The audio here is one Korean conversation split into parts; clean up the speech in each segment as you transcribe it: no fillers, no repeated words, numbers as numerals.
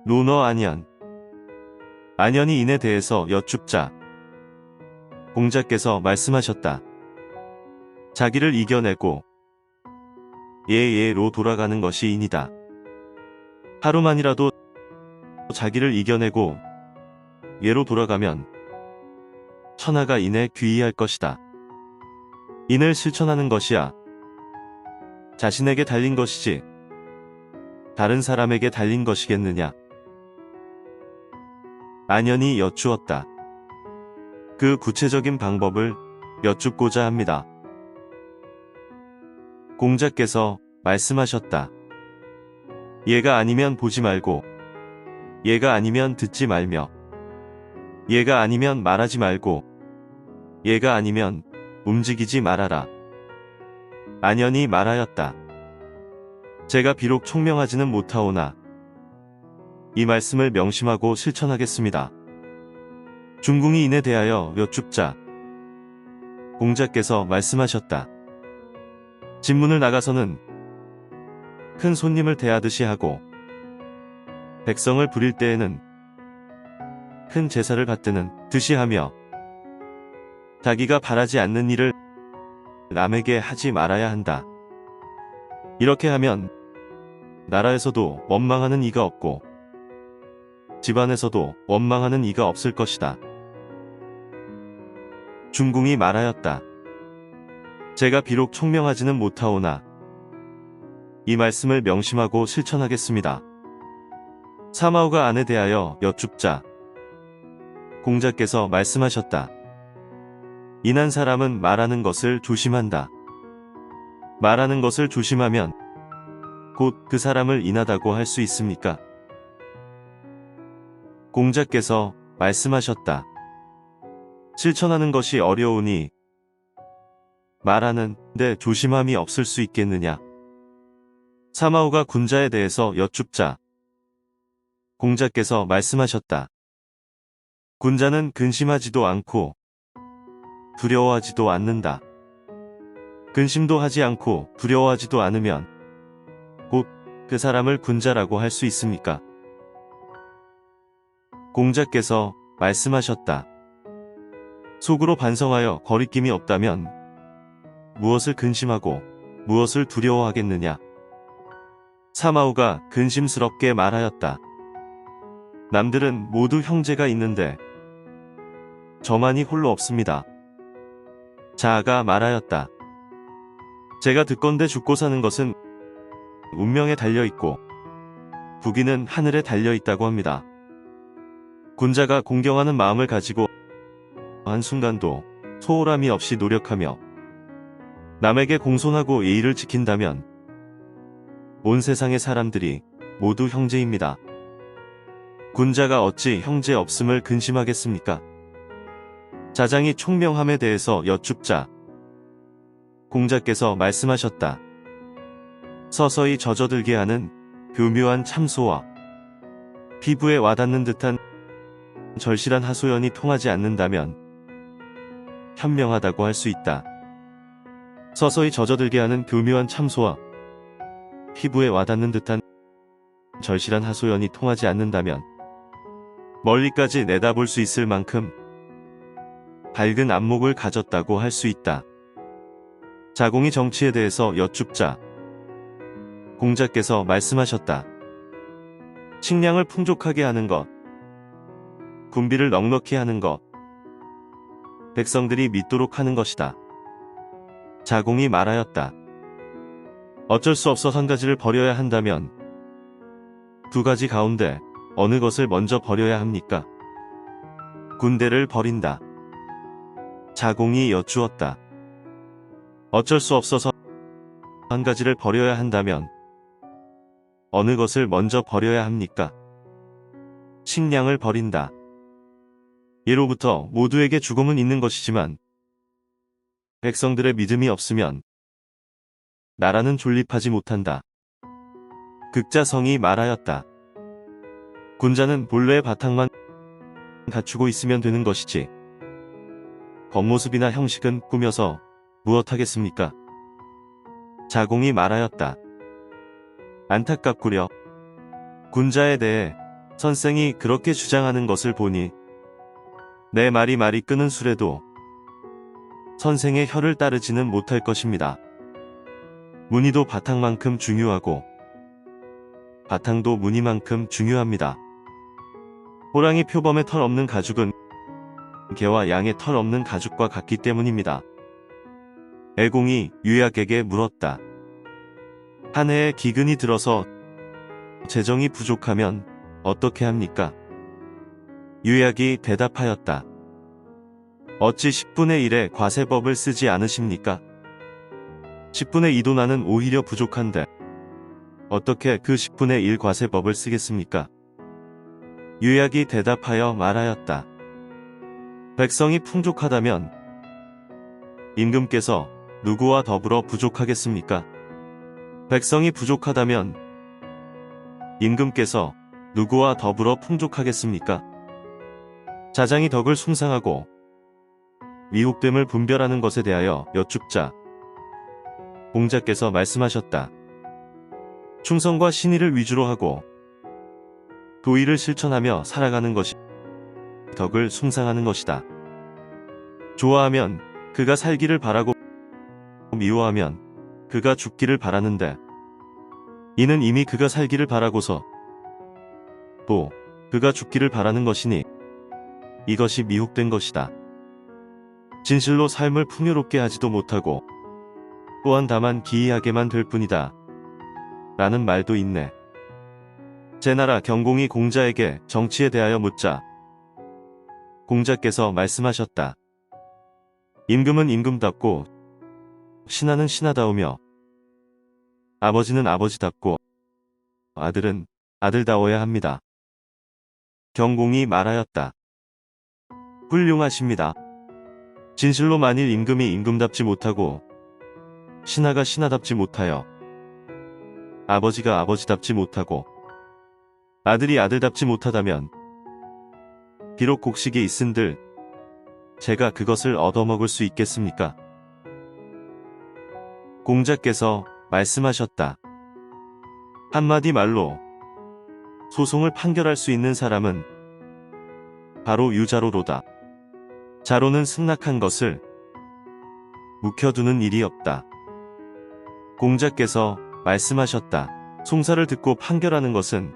논어 안연. 안연이 인에 대해서 여쭙자 공자께서 말씀하셨다. 자기를 이겨내고 예로 돌아가는 것이 인이다. 하루만이라도 자기를 이겨내고 예로 돌아가면 천하가 인에 귀의할 것이다. 인을 실천하는 것이야 자신에게 달린 것이지 다른 사람에게 달린 것이겠느냐. 안연이 여쭈었다. 그 구체적인 방법을 여쭙고자 합니다. 공자께서 말씀하셨다. 얘가 아니면 보지 말고 얘가 아니면 듣지 말며 얘가 아니면 말하지 말고 얘가 아니면 움직이지 말아라. 안연이 말하였다. 제가 비록 총명하지는 못하오나 이 말씀을 명심하고 실천하겠습니다. 중궁이 인에 대하여 여쭙자 공자께서 말씀하셨다. 진문을 나가서는 큰 손님을 대하듯이 하고 백성을 부릴 때에는 큰 제사를 받드는 듯이 하며 자기가 바라지 않는 일을 남에게 하지 말아야 한다. 이렇게 하면 나라에서도 원망하는 이가 없고 집안에서도 원망하는 이가 없을 것이다. 중궁이 말하였다. 제가 비록 총명하지는 못하오나 이 말씀을 명심하고 실천하겠습니다. 사마우가 안에 대하여 여쭙자 공자께서 말씀하셨다. 인한 사람은 말하는 것을 조심한다. 말하는 것을 조심하면 곧 그 사람을 인하다고 할 수 있습니까? 공자께서 말씀하셨다. 실천하는 것이 어려우니 말하는 데 조심함이 없을 수 있겠느냐. 사마우가 군자에 대해서 여쭙자 공자께서 말씀하셨다. 군자는 근심하지도 않고 두려워하지도 않는다. 근심도 하지 않고 두려워하지도 않으면 곧 그 사람을 군자라고 할 수 있습니까? 공자께서 말씀하셨다. 속으로 반성하여 거리낌이 없다면 무엇을 근심하고 무엇을 두려워하겠느냐. 사마우가 근심스럽게 말하였다. 남들은 모두 형제가 있는데 저만이 홀로 없습니다. 자아가 말하였다. 제가 듣건대 죽고 사는 것은 운명에 달려있고 부귀는 하늘에 달려있다고 합니다. 군자가 공경하는 마음을 가지고 한순간도 소홀함이 없이 노력하며 남에게 공손하고 예의를 지킨다면 온 세상의 사람들이 모두 형제입니다. 군자가 어찌 형제 없음을 근심하겠습니까? 자장이 총명함에 대해서 여쭙자 공자께서 말씀하셨다. 서서히 젖어들게 하는 교묘한 참소와 피부에 와닿는 듯한 절실한 하소연이 통하지 않는다면 현명하다고 할 수 있다. 서서히 젖어들게 하는 교묘한 참소와 피부에 와닿는 듯한 절실한 하소연이 통하지 않는다면 멀리까지 내다볼 수 있을 만큼 밝은 안목을 가졌다고 할 수 있다. 자공이 정치에 대해서 여쭙자 공자께서 말씀하셨다. 식량을 풍족하게 하는 것, 군비를 넉넉히 하는 것, 백성들이 믿도록 하는 것이다. 자공이 말하였다. 어쩔 수 없어 한 가지를 버려야 한다면 두 가지 가운데 어느 것을 먼저 버려야 합니까? 군대를 버린다. 자공이 여쭈었다. 어쩔 수 없어서 한 가지를 버려야 한다면 어느 것을 먼저 버려야 합니까? 식량을 버린다. 예로부터 모두에게 죽음은 있는 것이지만 백성들의 믿음이 없으면 나라는 존립하지 못한다. 극자성이 말하였다. 군자는 본래의 바탕만 갖추고 있으면 되는 것이지 겉모습이나 형식은 꾸며서 무엇하겠습니까? 자공이 말하였다. 안타깝구려. 군자에 대해 선생이 그렇게 주장하는 것을 보니 내 말이 끄는 수레도 선생의 혀를 따르지는 못할 것입니다. 무늬도 바탕만큼 중요하고 바탕도 무늬만큼 중요합니다. 호랑이 표범의 털 없는 가죽은 개와 양의 털 없는 가죽과 같기 때문입니다. 애공이 유약에게 물었다. 한 해에 기근이 들어서 재정이 부족하면 어떻게 합니까? 유약이 대답하였다. 어찌 10분의 1의 과세법을 쓰지 않으십니까? 10분의 2도 나는 오히려 부족한데 어떻게 그 10분의 1 과세법을 쓰겠습니까? 유약이 대답하여 말하였다. 백성이 풍족하다면 임금께서 누구와 더불어 부족하겠습니까? 백성이 부족하다면 임금께서 누구와 더불어 풍족하겠습니까? 자장이 덕을 숭상하고 미혹됨을 분별하는 것에 대하여 여쭙자 공자께서 말씀하셨다. 충성과 신의를 위주로 하고 도의를 실천하며 살아가는 것이 덕을 숭상하는 것이다. 좋아하면 그가 살기를 바라고 미워하면 그가 죽기를 바라는데 이는 이미 그가 살기를 바라고서 또 그가 죽기를 바라는 것이니 이것이 미혹된 것이다. 진실로 삶을 풍요롭게 하지도 못하고 또한 다만 기이하게만 될 뿐이다. 라는 말도 있네. 제나라 경공이 공자에게 정치에 대하여 묻자 공자께서 말씀하셨다. 임금은 임금답고 신하는 신하다우며 아버지는 아버지답고 아들은 아들다워야 합니다. 경공이 말하였다. 훌륭하십니다. 진실로 만일 임금이 임금답지 못하고 신하가 신하답지 못하여 아버지가 아버지답지 못하고 아들이 아들답지 못하다면 비록 곡식이 있은들 제가 그것을 얻어먹을 수 있겠습니까? 공자께서 말씀하셨다. 한마디 말로 소송을 판결할 수 있는 사람은 바로 유자로로다. 자로는 승낙한 것을 묵혀두는 일이 없다. 공자께서 말씀하셨다. 송사를 듣고 판결하는 것은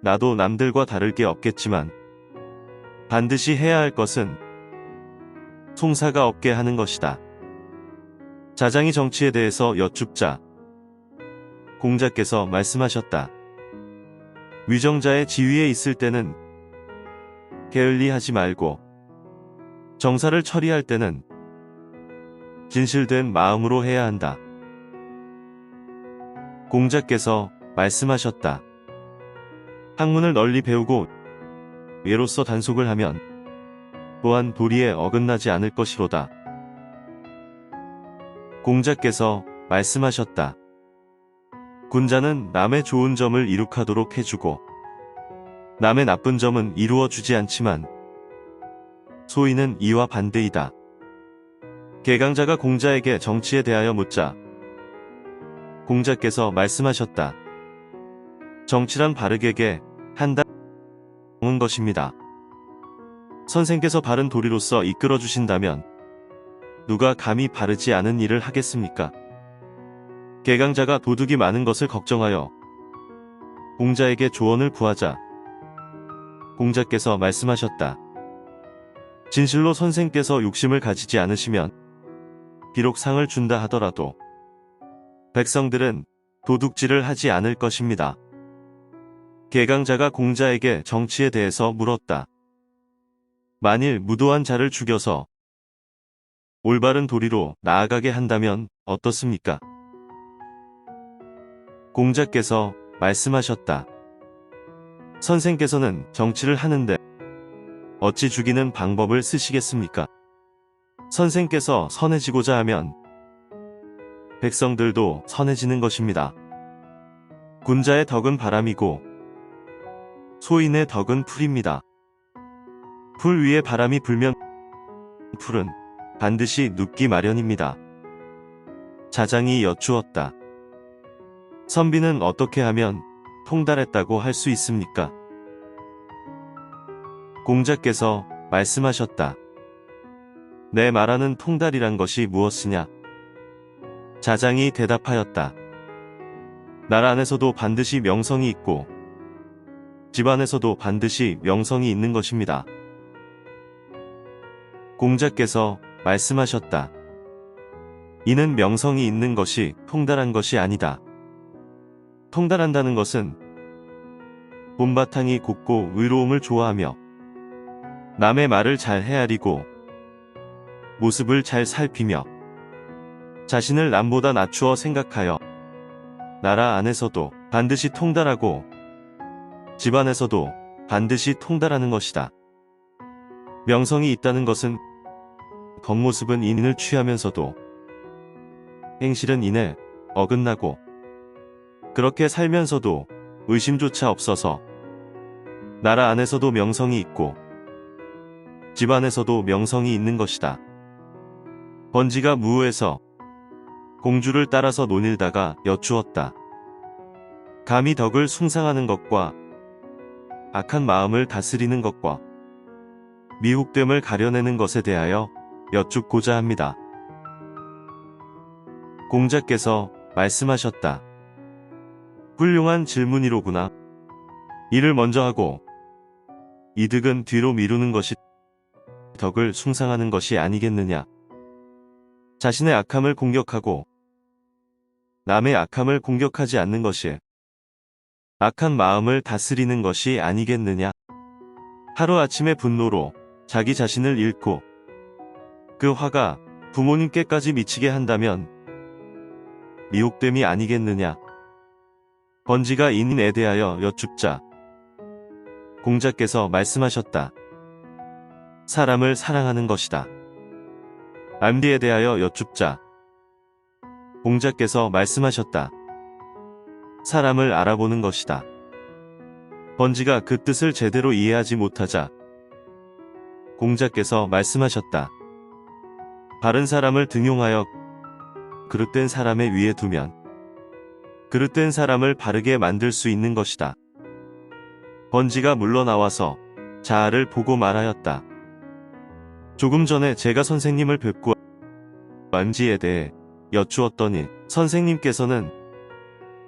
나도 남들과 다를 게 없겠지만 반드시 해야 할 것은 송사가 없게 하는 것이다. 자장이 정치에 대해서 여쭙자 공자께서 말씀하셨다. 위정자의 지위에 있을 때는 게을리하지 말고 정사를 처리할 때는 진실된 마음으로 해야 한다. 공자께서 말씀하셨다. 학문을 널리 배우고 예로서 단속을 하면 또한 도리에 어긋나지 않을 것이로다. 공자께서 말씀하셨다. 군자는 남의 좋은 점을 이룩하도록 해주고 남의 나쁜 점은 이루어주지 않지만 소인은 이와 반대이다. 개강자가 공자에게 정치에 대하여 묻자 공자께서 말씀하셨다. 정치란 바르게 한다는 것입니다. 선생께서 바른 도리로서 이끌어 주신다면 누가 감히 바르지 않은 일을 하겠습니까? 개강자가 도둑이 많은 것을 걱정하여 공자에게 조언을 구하자 공자께서 말씀하셨다. 진실로 선생께서 욕심을 가지지 않으시면 비록 상을 준다 하더라도 백성들은 도둑질을 하지 않을 것입니다. 개강자가 공자에게 정치에 대해서 물었다. 만일 무도한 자를 죽여서 올바른 도리로 나아가게 한다면 어떻습니까? 공자께서 말씀하셨다. 선생께서는 정치를 하는데 어찌 죽이는 방법을 쓰시겠습니까? 선생께서 선해지고자 하면 백성들도 선해지는 것입니다. 군자의 덕은 바람이고 소인의 덕은 풀입니다. 풀 위에 바람이 불면 풀은 반드시 눕기 마련입니다. 자장이 여쭈었다. 선비는 어떻게 하면 통달했다고 할 수 있습니까? 공자께서 말씀하셨다. 내 말하는 통달이란 것이 무엇이냐? 자장이 대답하였다. 나라 안에서도 반드시 명성이 있고 집 안에서도 반드시 명성이 있는 것입니다. 공자께서 말씀하셨다. 이는 명성이 있는 것이 통달한 것이 아니다. 통달한다는 것은 본바탕이 곱고 의로움을 좋아하며 남의 말을 잘 헤아리고 모습을 잘 살피며 자신을 남보다 낮추어 생각하여 나라 안에서도 반드시 통달하고 집안에서도 반드시 통달하는 것이다. 명성이 있다는 것은 겉모습은 인을 취하면서도 행실은 인에 어긋나고 그렇게 살면서도 의심조차 없어서 나라 안에서도 명성이 있고 집안에서도 명성이 있는 것이다. 번지가 무후에서 공주를 따라서 논일다가 여쭈었다. 감히 덕을 숭상하는 것과 악한 마음을 다스리는 것과 미혹됨을 가려내는 것에 대하여 여쭙고자 합니다. 공자께서 말씀하셨다. 훌륭한 질문이로구나. 일을 먼저 하고 이득은 뒤로 미루는 것이 덕을 숭상하는 것이 아니겠느냐. 자신의 악함을 공격하고 남의 악함을 공격하지 않는 것이 악한 마음을 다스리는 것이 아니겠느냐. 하루아침에 분노로 자기 자신을 잃고 그 화가 부모님께까지 미치게 한다면 미혹됨이 아니겠느냐. 번지가 인에 대하여 여쭙자 공자께서 말씀하셨다. 사람을 사랑하는 것이다. 암디에 대하여 여쭙자 공자께서 말씀하셨다. 사람을 알아보는 것이다. 번지가 그 뜻을 제대로 이해하지 못하자 공자께서 말씀하셨다. 바른 사람을 등용하여 그릇된 사람의 위에 두면 그릇된 사람을 바르게 만들 수 있는 것이다. 번지가 물러나와서 자아를 보고 말하였다. 조금 전에 제가 선생님을 뵙고 암지에 대해 여쭈었더니 선생님께서는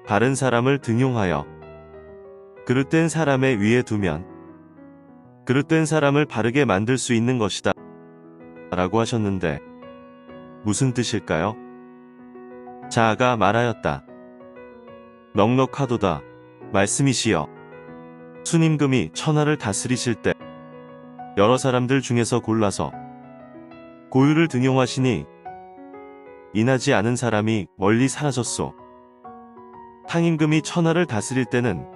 바른 사람을 등용하여 그릇된 사람의 위에 두면 그릇된 사람을 바르게 만들 수 있는 것이다 라고 하셨는데 무슨 뜻일까요? 자아가 말하였다. 넉넉하도다 말씀이시여. 수님금이 천하를 다스리실 때 여러 사람들 중에서 골라서 고유를 등용하시니 인하지 않은 사람이 멀리 사라졌소. 탕임금이 천하를 다스릴 때는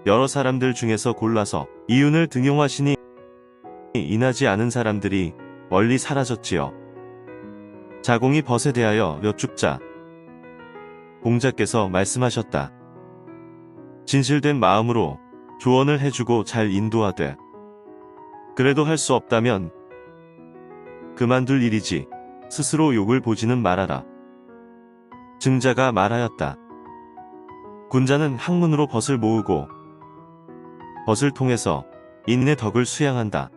여러 사람들 중에서 골라서 이윤을 등용하시니 인하지 않은 사람들이 멀리 사라졌지요. 자공이 벗에 대하여 여쭙자 공자께서 말씀하셨다. 진실된 마음으로 조언을 해주고 잘 인도하되 그래도 할 수 없다면 그만둘 일이지 스스로 욕을 보지는 말아라. 증자가 말하였다. 군자는 학문으로 벗을 모으고 벗을 통해서 인의 덕을 수양한다.